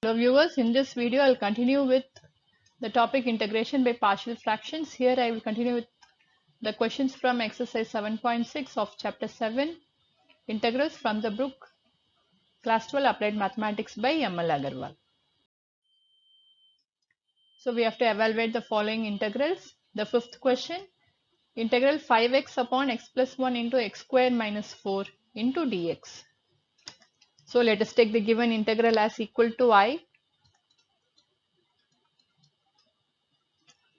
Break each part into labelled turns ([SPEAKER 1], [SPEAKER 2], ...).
[SPEAKER 1] Hello viewers, in this video I'll continue with the topic integration by partial fractions. Here I will continue with the questions from exercise 7.6 of chapter 7, integrals from the book class 12 applied mathematics by M.L. Agarwal. So we have to evaluate the following integrals. The fifth question, integral 5x upon x plus 1 into x square minus 4 into dx. So let us take the given integral as equal to I.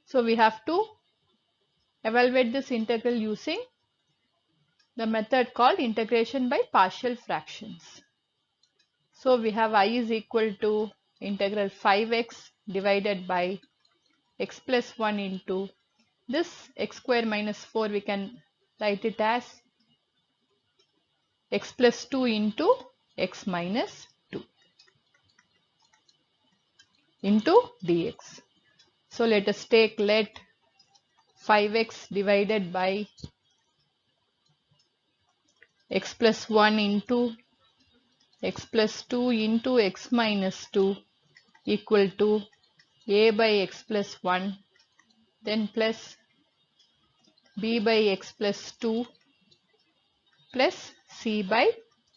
[SPEAKER 1] So we have to evaluate this integral using the method called integration by partial fractions. So we have I is equal to integral 5x divided by x plus 1 into this x square minus 4, we can write it as x plus 2 into x minus 2 into dx. So let us take let 5x divided by x plus 1 into x plus 2 into x minus 2 equal to a by x plus 1 then plus b by x plus 2 plus c by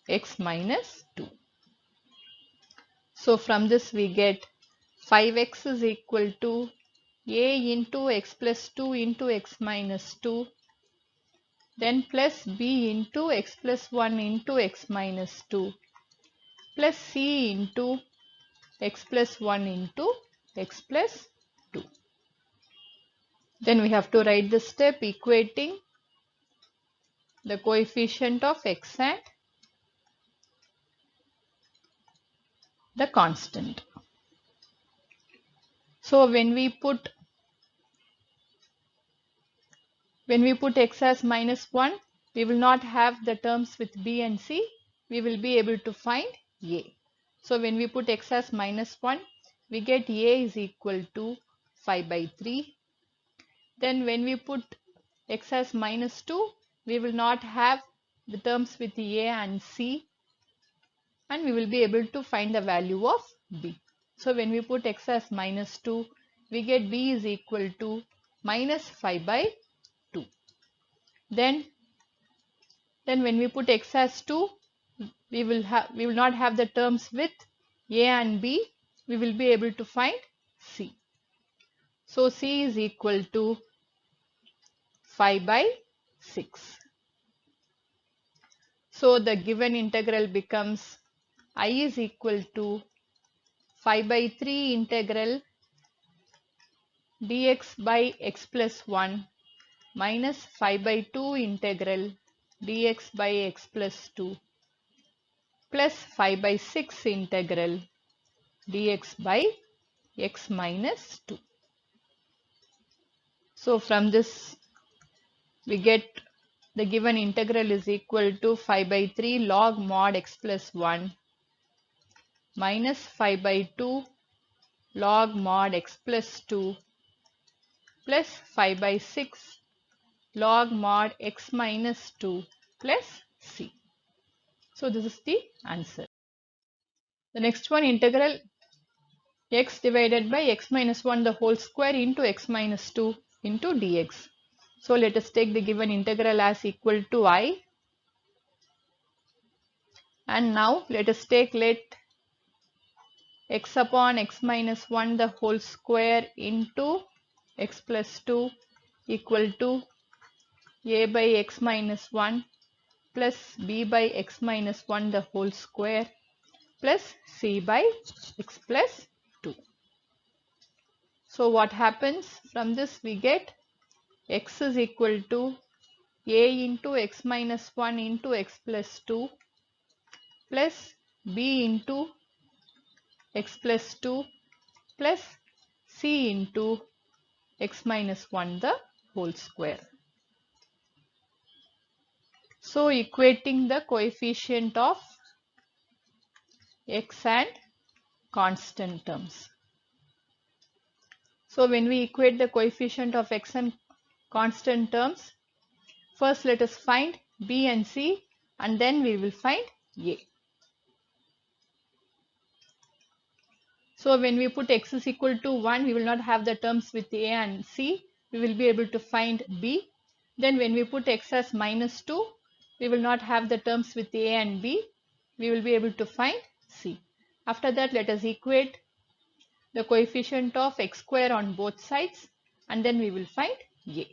[SPEAKER 1] x minus 2. So from this we get 5x is equal to a into x plus 2 into x minus 2 then plus b into x plus 1 into x minus 2 plus c into x plus 1 into x plus 2. Then we have to write the step equating the coefficient of x and the constant. So when we put x as minus 1, we will not have the terms with b and c. We will be able to find a. So when we put x as minus 1, we get a is equal to 5 by 3. Then when we put x as minus 2, we will not have the terms with a and c, and we will be able to find the value of b. So when we put x as minus 2, we get b is equal to minus 5 by 2. Then when we put x as 2, we will not have the terms with a and b. We will be able to find c. So c is equal to 5 by 6. So the given integral becomes I is equal to 5 by 3 integral dx by x plus 1 minus 5 by 2 integral dx by x plus 2 plus 5 by 6 integral dx by x minus 2. So from this we get the given integral is equal to 5 by 3 log mod x plus 1 minus 5 by 2 log mod x plus 2 plus 5 by 6 log mod x minus 2 plus c. So this is the answer. The next one, integral x divided by x minus 1 the whole square into x minus 2 into dx. So let us take the given integral as equal to I, and now let us take let x upon x minus 1 the whole square into x plus 2 equal to a by x minus 1 plus b by x minus 1 the whole square plus c by x plus 2. So what happens from this, we get x is equal to a into x minus 1 into x plus 2 plus b into x plus 2 plus c into x minus 1 the whole square. So equating the coefficient of x and constant terms. So when we equate the coefficient of x and constant terms, first let us find b and c and then we will find a. So when we put x is equal to 1, we will not have the terms with a and c. We will be able to find b. Then when we put x as minus 2, we will not have the terms with a and b. We will be able to find c. After that, let us equate the coefficient of x square on both sides, and then we will find a.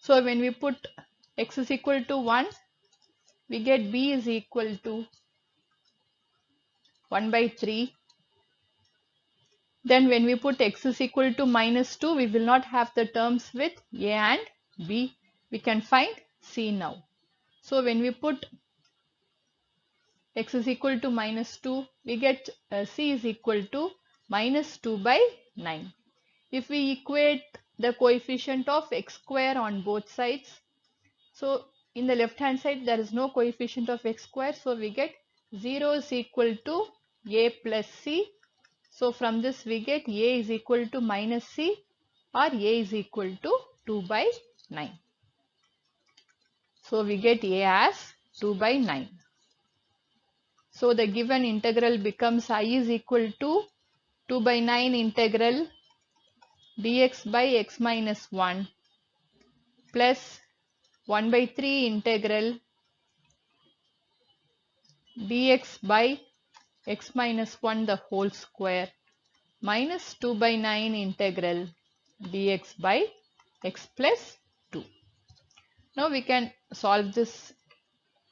[SPEAKER 1] So when we put x is equal to 1, we get b is equal to 1 by 3. Then when we put x is equal to minus 2, we will not have the terms with a and b. We can find c now. So when we put x is equal to minus 2, we get c is equal to minus 2 by 9. If we equate the coefficient of x square on both sides, so in the left hand side there is no coefficient of x square, so we get 0 is equal to a plus c. So from this we get a is equal to minus c, or a is equal to 2 by 9. So we get a as 2 by 9. So the given integral becomes I is equal to 2 by 9 integral dx by x minus 1 plus 1 by 3 integral dx by x minus 1 the whole square minus 2 by 9 integral dx by x plus 2. Now we can solve this.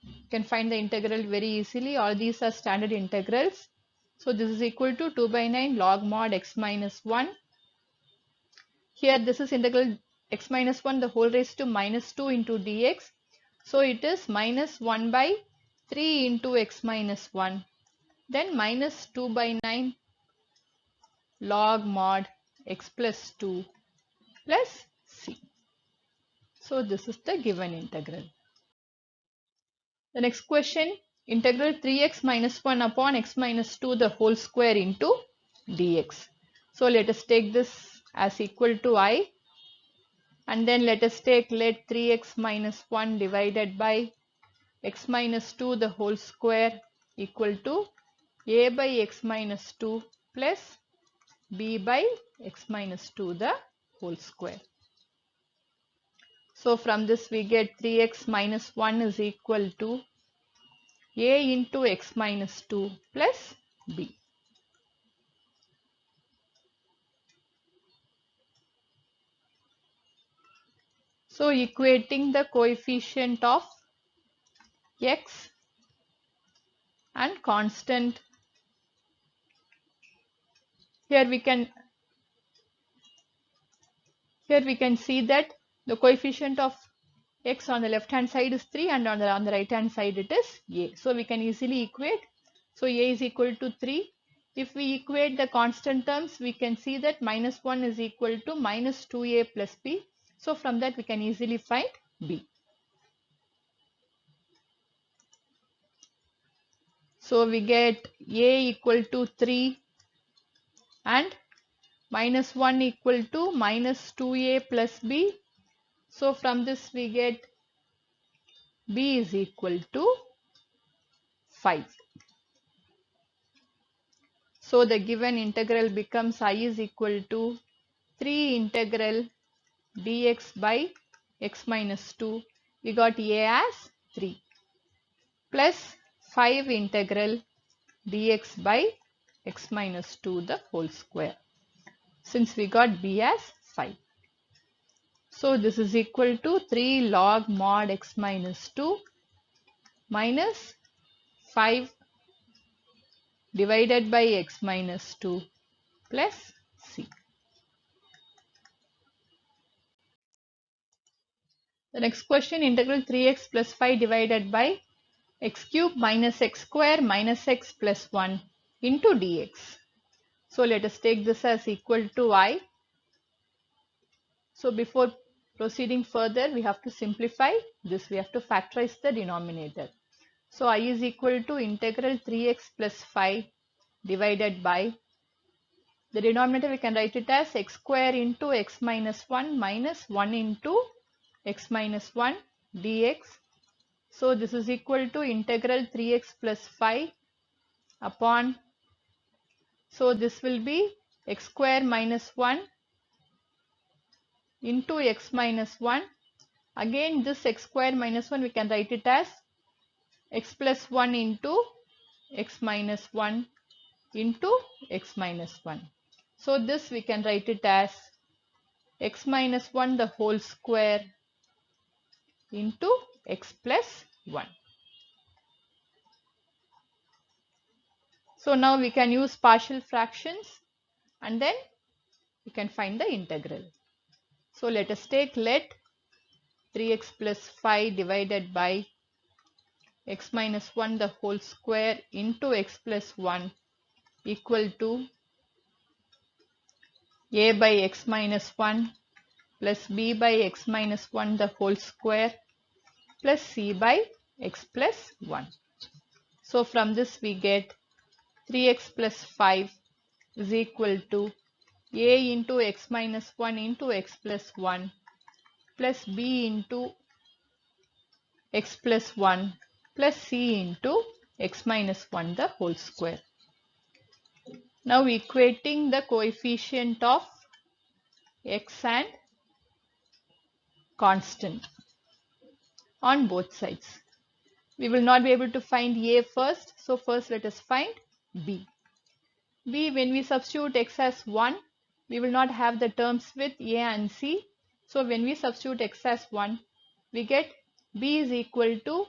[SPEAKER 1] You can find the integral very easily. All these are standard integrals. So this is equal to 2 by 9 log mod x minus 1. Here this is integral x minus 1 the whole raised to minus 2 into dx. So it is minus 1 by 3 into x minus 1. Then minus 2 by 9 log mod x plus 2 plus c. So this is the given integral. The next question, integral 3x minus 1 upon x minus 2 the whole square into dx. So let us take this as equal to I, and then let 3x minus 1 divided by x minus 2 the whole square equal to a by x minus 2 plus b by x minus 2 the whole square. So from this we get 3x minus 1 is equal to a into x minus 2 plus b. So equating the coefficient of x and constant, here we can see that the coefficient of x on the left hand side is 3 and on the right hand side it is a. So we can easily equate. So a is equal to 3. If we equate the constant terms, we can see that minus 1 is equal to minus 2a plus b. So from that we can easily find b. So we get a equal to 3 and minus 1 equal to minus 2a plus b. So from this we get b is equal to 5. So the given integral becomes I is equal to 3 integral dx by x minus 2. We got a as 3 plus 5 integral dx by x minus 2 the whole square, since we got b as 5. So this is equal to 3 log mod x minus 2 minus 5 divided by x minus 2 plus c. The next question, integral 3x plus 5 divided by x cube minus x square minus x plus 1 into dx. So let us take this as equal to I. So before proceeding further, we have to simplify this. We have to factorize the denominator. So I is equal to integral 3x plus 5 divided by, the denominator we can write it as x square into x minus 1 minus 1 into x minus 1 dx. So this is equal to integral 3x plus 5 upon, so this will be x square minus 1 into x minus 1. Again this x square minus 1 we can write it as x plus 1 into x minus 1 into x minus 1. So this we can write it as x minus 1 the whole square into x plus 1. So now we can use partial fractions and then we can find the integral. So let us take let 3x plus 5 divided by x minus 1 the whole square into x plus 1 equal to a by x minus 1 plus b by x minus 1 the whole square plus c by x plus 1. So from this we get 3x plus 5 is equal to a into x minus 1 into x plus 1 plus b into x plus 1 plus c into x minus 1 the whole square. Now equating the coefficient of x and constant on both sides. We will not be able to find a first, so first let us find b. b, when we substitute x as 1, we will not have the terms with a and c. So when we substitute x as 1, we get b is equal to,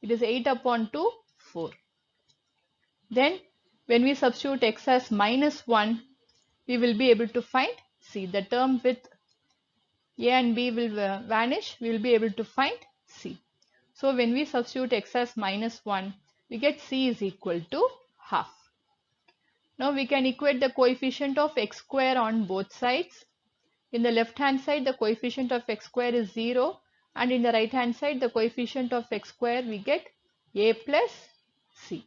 [SPEAKER 1] it is 8 upon 2, 4. Then when we substitute x as minus 1, we will be able to find c. The term with a and b will vanish. We will be able to find c. So when we substitute x as minus 1, we get c is equal to half. Now we can equate the coefficient of x square on both sides. In the left hand side the coefficient of x square is 0 and in the right hand side the coefficient of x square we get a plus c.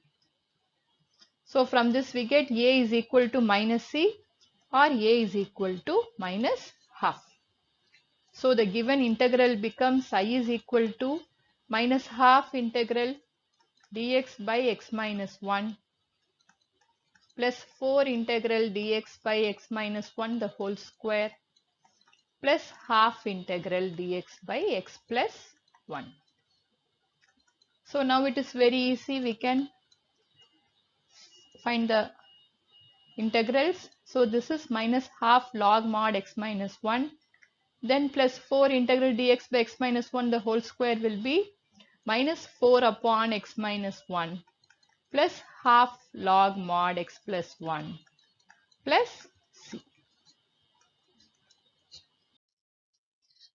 [SPEAKER 1] So from this we get a is equal to minus c or a is equal to minus half. So the given integral becomes I is equal to minus half integral dx by x minus 1 plus 4 integral dx by x minus 1 the whole square plus half integral dx by x plus 1. So now it is very easy, we can find the integrals. So this is minus half log mod x minus 1, then plus 4 integral dx by x minus 1 the whole square will be minus 4 upon x minus 1 plus half log mod x plus 1 plus c.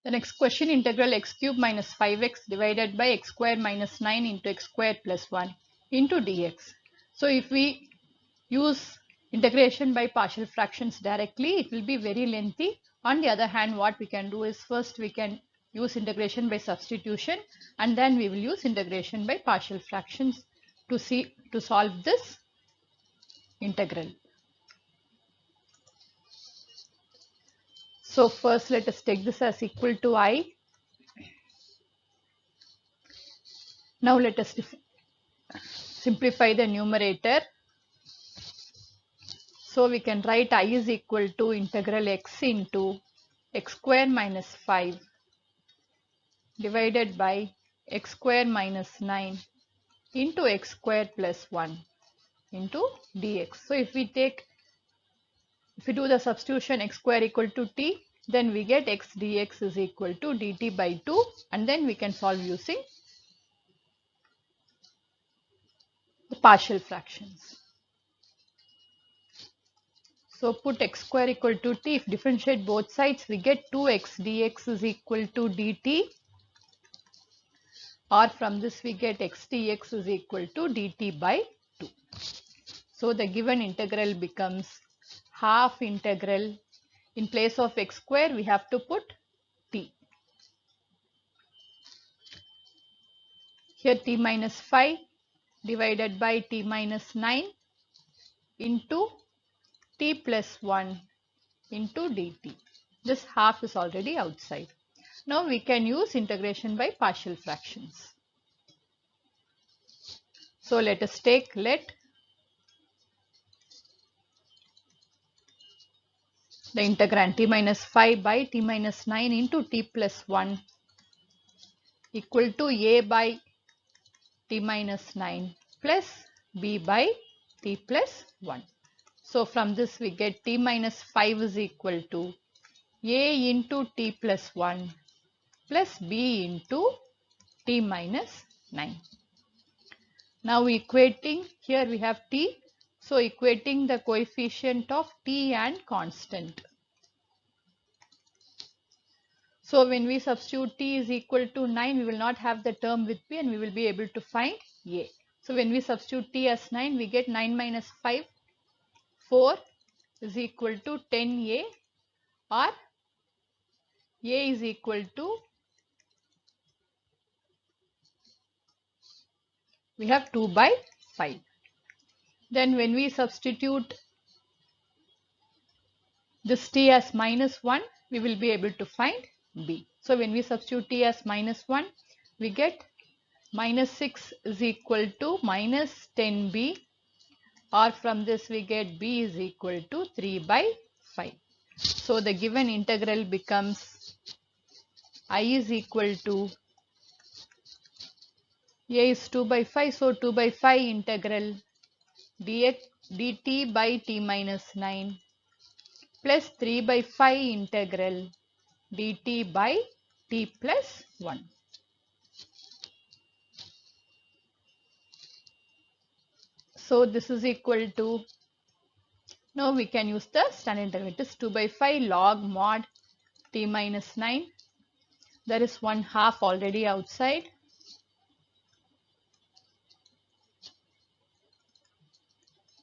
[SPEAKER 1] The next question, integral x cube minus 5x divided by x square minus 9 into x square plus 1 into dx. So if we use integration by partial fractions directly, it will be very lengthy. On the other hand, what we can do is first we can use integration by substitution and then we will use integration by partial fractions to solve this integral. So first let us take this as equal to I. Now let us simplify the numerator. So we can write I is equal to integral x into x square minus 5 divided by x square minus 9 into x square plus 1 into dx. So if we do the substitution x square equal to t, then we get x dx is equal to dt by 2 and then we can solve using the partial fractions. So put x square equal to t, if differentiate both sides we get 2x dx is equal to dt, or from this we get x dx is equal to dt by 2. So the given integral becomes half integral, in place of x square we have to put t. Here t minus 5 divided by t minus 9 into t plus 1 into dt. This half is already outside. Now we can use integration by partial fractions. So let us take let the integrand t minus 5 by t minus 9 into t plus 1 equal to a by t minus 9 plus b by t plus 1. So from this we get t minus 5 is equal to a into t plus 1 plus b into t minus 9. Now equating, here we have t, so equating the coefficient of t and constant. So when we substitute t is equal to 9, we will not have the term with b and we will be able to find a. So when we substitute t as 9, we get 9 minus 5, 4 is equal to 10a, or a is equal to, we have 2 by 5. Then when we substitute this t as minus 1, we will be able to find b. So when we substitute t as minus 1, we get minus 6 is equal to minus 10b, or from this we get b is equal to 3 by 5. So the given integral becomes I is equal to, a is 2 by 5, so 2 by 5 integral dt by t minus 9 plus 3 by 5 integral dt by t plus 1. So this is equal to, now we can use the standard derivatives, 2 by 5 log mod t minus 9. There is 1/2 already outside.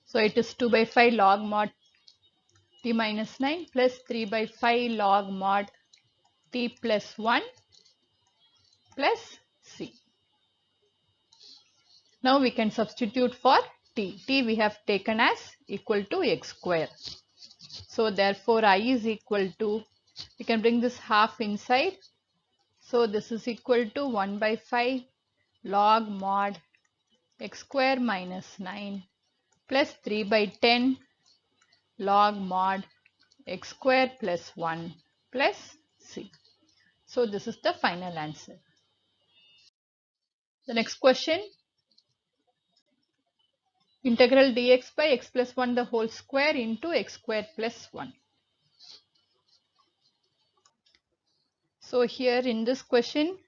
[SPEAKER 1] So it is 2 by 5 log mod t minus 9 plus 3 by 5 log mod t plus 1 plus c. Now we can substitute for t. T we have taken as equal to x square. So therefore I is equal to, we can bring this half inside. So this is equal to 1 by 5 log mod x square minus 9 plus 3 by 10 log mod x square plus 1 plus c. So this is the final answer. The next question, integral dx by x plus 1 the whole square into x square plus 1. So here in this question,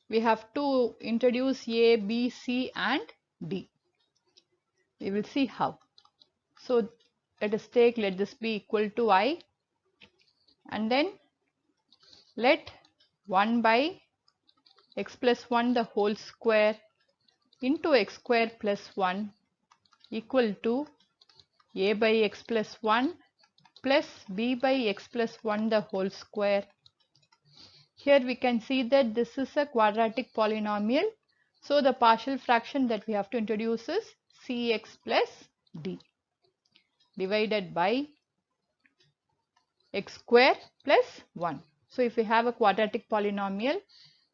[SPEAKER 1] we have to introduce a, b, c and d. We will see how. So let us take, let this be equal to I, and then let 1 by x plus 1 the whole square into x square plus 1 equal to a by x plus 1 plus b by x plus 1 the whole square. Here we can see that this is a quadratic polynomial. So the partial fraction that we have to introduce is cx plus d divided by x square plus 1. So if we have a quadratic polynomial,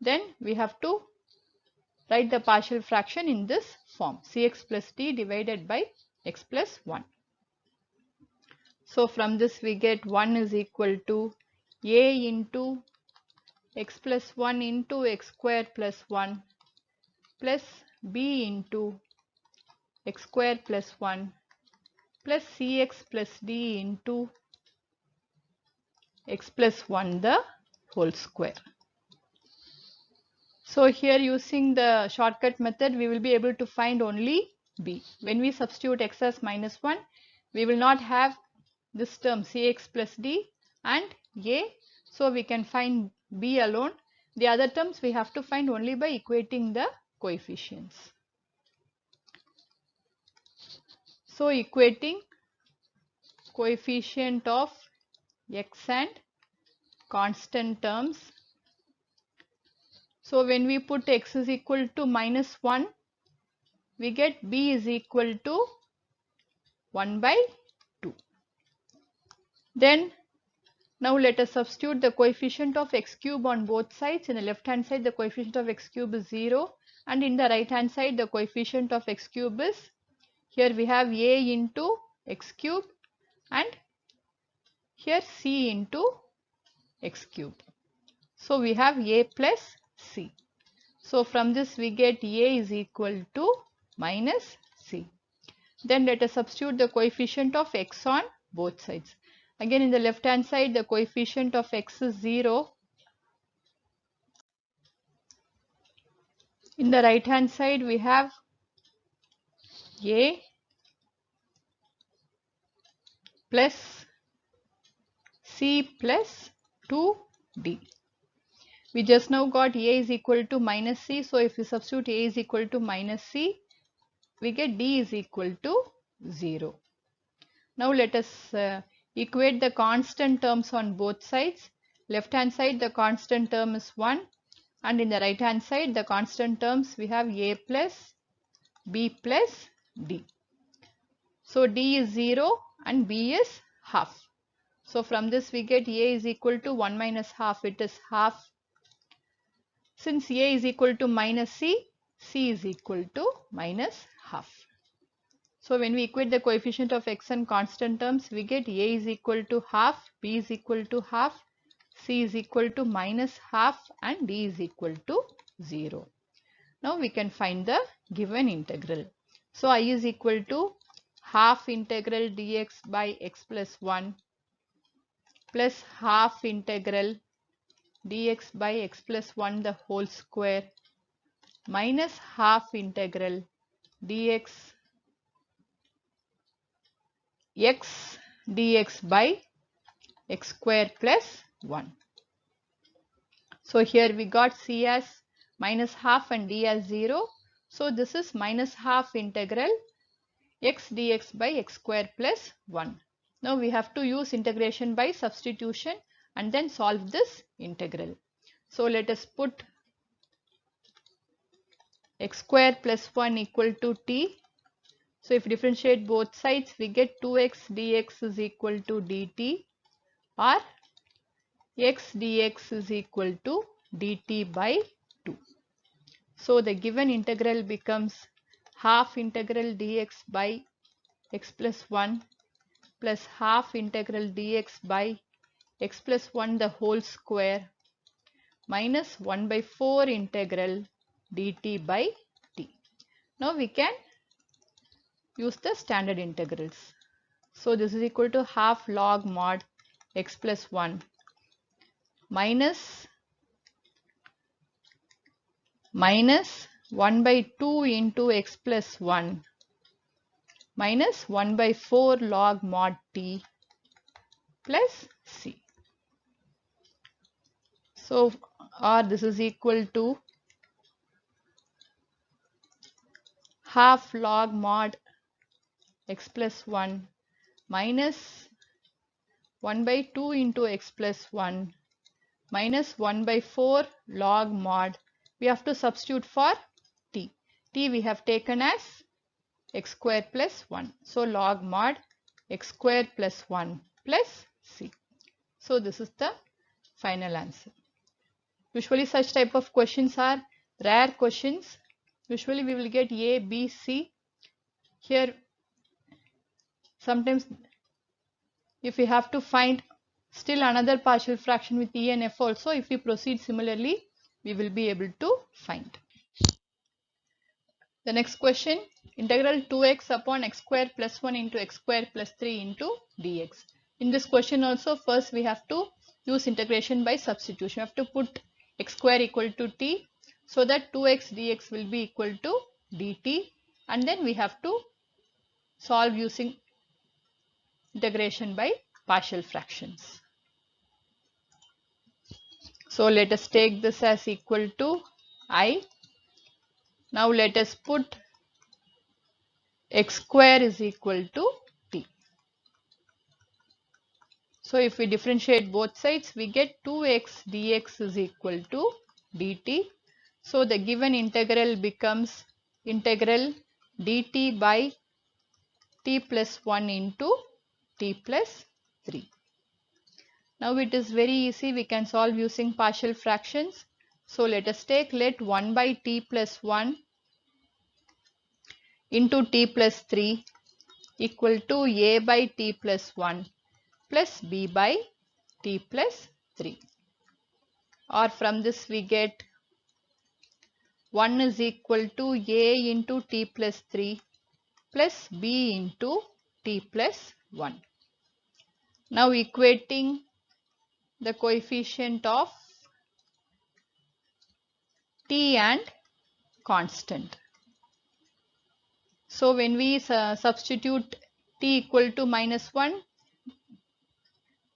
[SPEAKER 1] then we have to write the partial fraction in this form, cx plus d divided by x plus 1. So from this we get 1 is equal to a into x plus 1 into x square plus 1 plus b into x square plus 1 plus cx plus d into x plus 1 the whole square. So here using the shortcut method, we will be able to find only b. When we substitute x as minus 1, we will not have this term cx plus d and a. So we can find b alone. The other terms we have to find only by equating the coefficients. So equating coefficient of x and constant terms. So when we put x is equal to minus 1, we get b is equal to 1 by 2. Then Now let us substitute the coefficient of x cube on both sides. In the left hand side the coefficient of x cube is 0 and in the right hand side the coefficient of x cube is, here we have a into x cube and here c into x cube. So we have a plus c. So from this we get a is equal to minus c. Then let us substitute the coefficient of x on both sides. Again in the left hand side the coefficient of x is 0. In the right hand side we have a plus c plus 2d. We just now got a is equal to minus c. So if we substitute a is equal to minus c, we get d is equal to 0. Now let us equate the constant terms on both sides. Left hand side the constant term is 1 and in the right hand side the constant terms we have a plus b plus d. So d is 0 and b is half. So from this we get a is equal to 1 minus half, it is half. Since a is equal to minus c, c is equal to minus half. So when we equate the coefficient of x and constant terms, we get a is equal to half, b is equal to half, c is equal to minus half and d is equal to 0. Now we can find the given integral. So I is equal to half integral dx by x plus 1 plus half integral dx by x plus 1 the whole square minus half integral dx x dx by x square plus 1. So here we got c as minus half and d as 0. So this is minus half integral x dx by x square plus 1. Now we have to use integration by substitution and then solve this integral. So let us put x square plus 1 equal to t. So if we differentiate both sides we get 2x dx is equal to dt or x dx is equal to dt by 2. So the given integral becomes half integral dx by x plus 1 plus half integral dx by x plus 1 the whole square minus 1 by 4 integral dt by t. Now we can use the standard integrals. So this is equal to half log mod x plus 1 minus 1 by 2 into x plus 1 minus 1 by 4 log mod t plus c. So or this is equal to half log mod x plus 1 minus 1 by 2 into x plus 1 minus 1 by 4 log mod. We have to substitute for t. T we have taken as x square plus 1. So log mod x square plus 1 plus c. So this is the final answer. Usually such type of questions are rare questions. Usually we will get A, B, C. Here sometimes if we have to find still another partial fraction with E and F also, if we proceed similarly, we will be able to find. The next question, integral 2x upon x square plus 1 into x square plus 3 into dx. In this question also first we have to use integration by substitution. We have to put x square equal to t so that 2x dx will be equal to dt and then we have to solve using integration by partial fractions. So let us take this as equal to I. Now let us put x square is equal to t. So if we differentiate both sides we get 2x dx is equal to dt. So the given integral becomes integral dt by t plus 1 into t plus 3. Now it is very easy, we can solve using partial fractions. So let us take, let 1 by t plus 1 into t plus 3 equal to a by t plus 1 plus b by t plus 3. Or from this we get 1 is equal to a into t plus 3 plus b into t plus 1. Now equating the coefficient of t and constant. So when we substitute t equal to minus 1,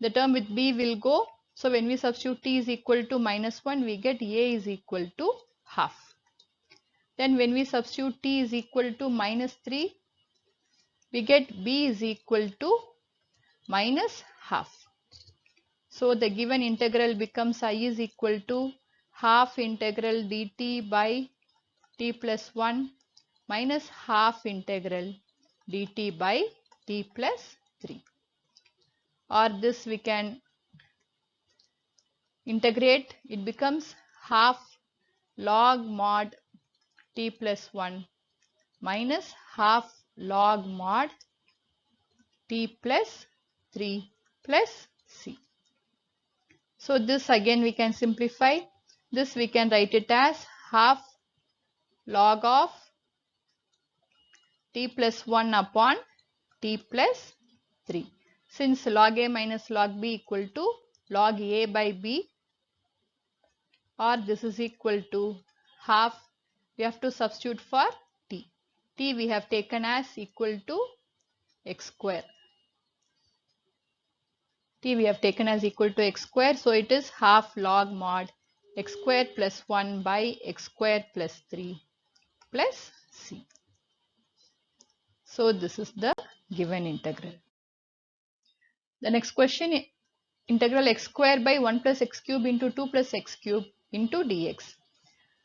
[SPEAKER 1] the term with b will go. So when we substitute t is equal to minus 1, we get a is equal to half. Then when we substitute t is equal to minus 3, we get b is equal to minus half. So the given integral becomes I is equal to half integral dt by t plus 1 minus half integral dt by t plus 3. Or this we can integrate, it becomes half log mod t plus 1 minus half log mod t plus 3 plus c. So this again we can simplify. This we can write it as half log of t plus 1 upon t plus 3. Since log a minus log b equal to log a by b, or this is equal to half, we have to substitute for t. T we have taken as equal to x square. T we have taken as equal to x square, so it is half log mod x square plus 1 by x square plus 3 plus c. So this is the given integral. The next question, integral x square by 1 plus x cube into 2 plus x cube into dx.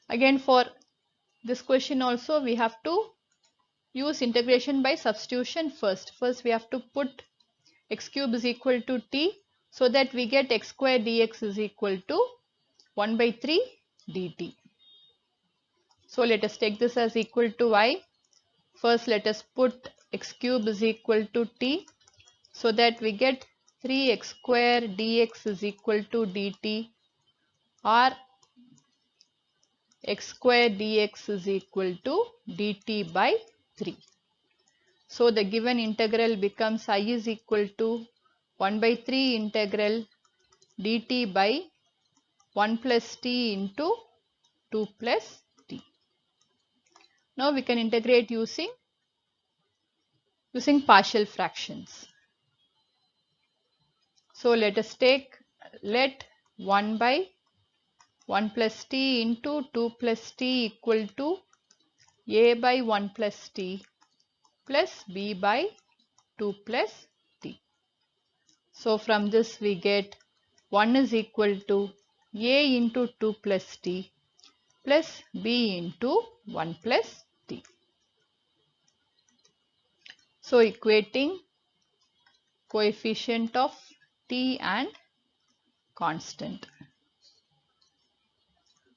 [SPEAKER 1] Again for this question also we have to use integration by substitution first. First we have to put x cube is equal to t, so that we get x square dx is equal to 1 by 3 dt. So let us take this as equal to y. First let us put x cube is equal to t, so that we get 3x square dx is equal to dt, or x square dx is equal to dt by 3. So the given integral becomes I is equal to 1 by 3 integral dt by 1 plus t into 2 plus t. Now we can integrate using partial fractions. So let us take, let 1 by 1 plus t into 2 plus t equal to a by 1 plus t plus b by 2 plus t. So from this we get 1 is equal to a into 2 plus t plus b into 1 plus t. So equating coefficient of t and constant.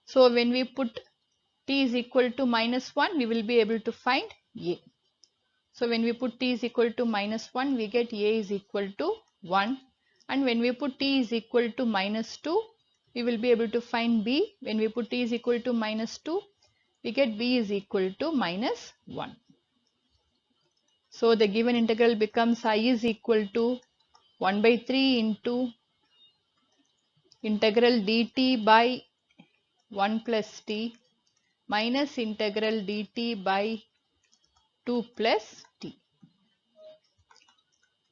[SPEAKER 1] So when we put t is equal to minus 1, we will be able to find a. So when we put t is equal to minus 1, we get a is equal to 1. And when we put t is equal to minus 2, we will be able to find b. When we put t is equal to minus 2, we get b is equal to minus 1. So the given integral becomes I is equal to 1 by 3 into integral dt by 1 plus t minus integral dt by 2 plus t.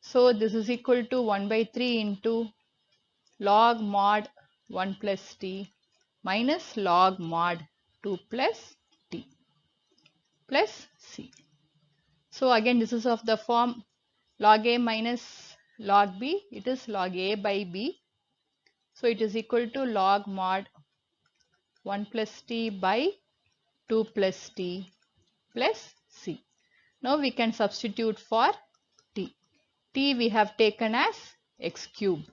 [SPEAKER 1] So this is equal to 1 by 3 into log mod 1 plus t minus log mod 2 plus t plus c. So again this is of the form log a minus log b, it is log a by b. So it is equal to log mod 1 plus t by 2 plus t plus c. Now we can substitute for t. T we have taken as x cube.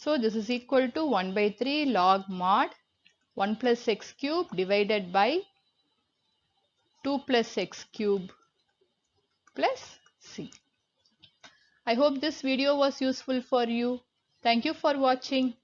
[SPEAKER 1] So this is equal to 1 by 3 log mod 1 plus x cube divided by 2 plus x cube plus c. I hope this video was useful for you. Thank you for watching.